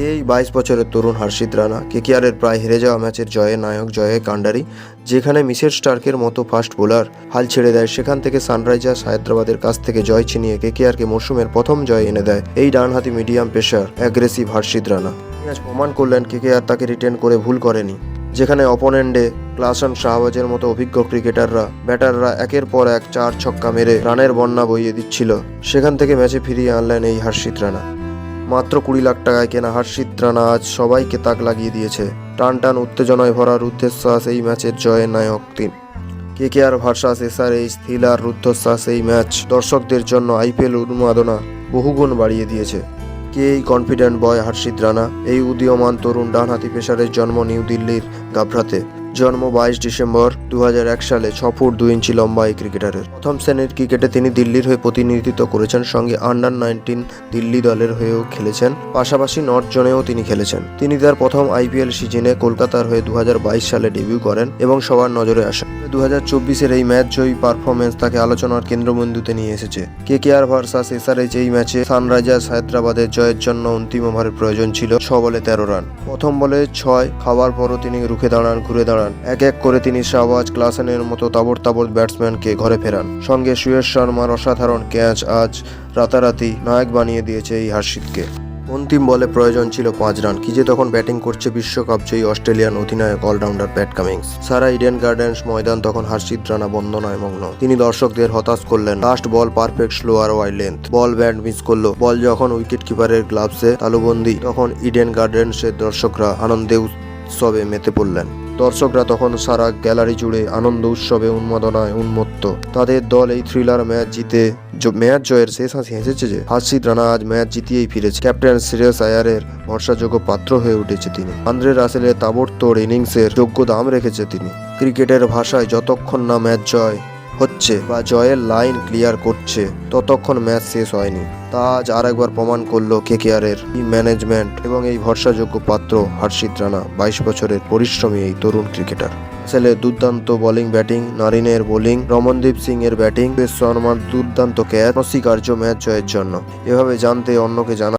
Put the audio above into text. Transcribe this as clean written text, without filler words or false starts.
এই 22 বছরের তরুণ হর্ষিত রানা কেকেআরের প্রায় হেরে যাওয়া ম্যাচের জয়ের নায়ক জয়ে কান্ডারি, যেখানে মিচেল স্টার্কের মতো ফাস্ট বোলার হাল ছেড়ে দেয়, সেখান থেকে সানরাইজার্স হায়দ্রাবাদের কাছ থেকে জয় ছিনিয়ে কেকেআরকে মরশুমের প্রথম জয় এনে দেয় এই ডানহাতি মিডিয়াম পেসার অ্যাগ্রেসিভ হর্ষিত রানা। আজ প্রমাণ করলেন কেকেআর তাকে রিটেন করে ভুল করেনি, যেখানে অপোনেন্টে ক্লাসন শাহবাজের মতো অভিজ্ঞ ব্যাটাররা একের পর এক 4 ছক্কা মেরে রানের বন্যা বইয়ে দিচ্ছিল, সেখান থেকে ম্যাচে ফিরিয়ে আনলেন এই হর্ষিত রানা। মাত্র 20 লাখ টাকায় কেনা হর্ষিত রানা আজ সবাইকে তাক লাগিয়ে দিয়েছে। টান উত্তেজনায় ভরা রুদ্ধশ্বাস এই ম্যাচের জয়ের নায়ক তিনি। কেকেআর ভার্সাস এসআরএইচ থ্রিলার রুদ্ধশ্বাস এই ম্যাচ দর্শকদের জন্য আইপিএল উন্মাদনা বহুগুণ বাড়িয়ে দিয়েছে। কে এই কনফিডেন্ট বয় হর্ষিত রানা? এই উদীয়মান তরুণ ডানহাতি পেসারের জন্ম নিউ দিল্লির গাভরাতে। জন্ম 22 ডিসেম্বর 2001 সালে। 6 ফুট 2 ইঞ্চি লম্বা এই ক্রিকেটারের প্রথম শ্রেণীর ক্রিকেটে তিনি দিল্লির হয়ে প্রতিনিধিত্ব করেছেন, সঙ্গে আন্ডার-19 দিল্লি দলের হয়েও খেলেছেন, পাশাপাশি নর্থ জোনেও তিনি খেলেছেন। তিনি তার প্রথম আইপিএল সিজনে কলকাতার হয়ে 2022 সালে ডেবিউ করেন এবং সবার নজরে আসেন। 2024-এর এই ম্যাচ জয়ী পারফরমেন্স তাকে আলোচনার কেন্দ্রবিন্দুতে নিয়ে এসেছে। কেকেআর ভার্সাস এসআরএইচ এই ম্যাচে সানরাইজার্স হায়দ্রাবাদের জয়ের জন্য অন্তিম ওভারের প্রয়োজন ছিল 6 বলে 13 রান। প্রথম বলে 6 খাওয়ার পরও তিনি রুখে দাঁড়ান, ঘুরে দাঁড়ান। এক এক করে তিনি শাহবাজ, ক্লাসেনের মতো তাবড় ব্যাটসম্যানকে ঘরে ফেরান। সঙ্গে সুয়েশ শর্মার অসাধারণ ক্যাচ আজ রাতারাতি নায়ক বানিয়ে দিয়েছে এই হর্ষিতকে। অন্তিম বলে প্রয়োজন ছিল 5 রান। কি যে তখন ব্যাটিং করছে বিশ্বকাপ জয়ী অস্ট্রেলিয়ান অধিনায়ক অলরাউন্ডার প্যাট কামিন্স। সারা ইডেন গার্ডেন্স ময়দান তখন হর্ষিত রানা বন্দনায় মগ্ন। তিনি দর্শকদের হতাশ করলেন। লাস্ট বল পারফেক্ট স্লো আর wide length. Ball bat miss করলো। বল যখন উইকেট কিপারের গ্লাভসে তালুবন্দি, তখন ইডেন গার্ডেন্সের দর্শকরা আনন্দে উৎসবে মেতে পড়লেন। দর্শকরা তখন সারা গ্যালারি জুড়ে আনন্দ উৎসবে উন্মাদনায় উন্মত্ত। তাদের দল এই থ্রিলার ম্যাচ জয়ের শেষ হাসি হেসেছে যে হর্ষিত রানা আজ ম্যাচ জিতিয়েই ফিরেছে। ক্যাপ্টেন শ্রেয়স আয়ারের ভরসাযোগ্য পাত্র হয়ে উঠেছে তিনি। আন্দ্রে রাসেলের তাবড়তোড় ইনিংসের যোগ্য দাম রেখেছে তিনি। ক্রিকেটের ভাষায় যতক্ষণ না ম্যাচ জয় হচ্ছে বা জয়ের লাইন ক্লিয়ার করছে, ততক্ষণ ম্যাচ শেষ হয়নি। তা আজ আরেকবার প্রমাণ করলো কেকেআরের টিম ম্যানেজমেন্ট এবং এই ভরসাযোগ্য পাত্র হর্ষিত রানা। 22 বছরের পরিশ্রমী এই তরুণ ক্রিকেটার। ছেলে দুর্দান্ত বোলিং ব্যাটিং, নারিনের বোলিং, রমনদীপ সিং এর ব্যাটিং, সুয়েশ শর্মার দুর্দান্ত ক্যাচ অনস্বীকার্য ম্যাচ জয়ের জন্য। এভাবে জানতে অন্যকে জানা।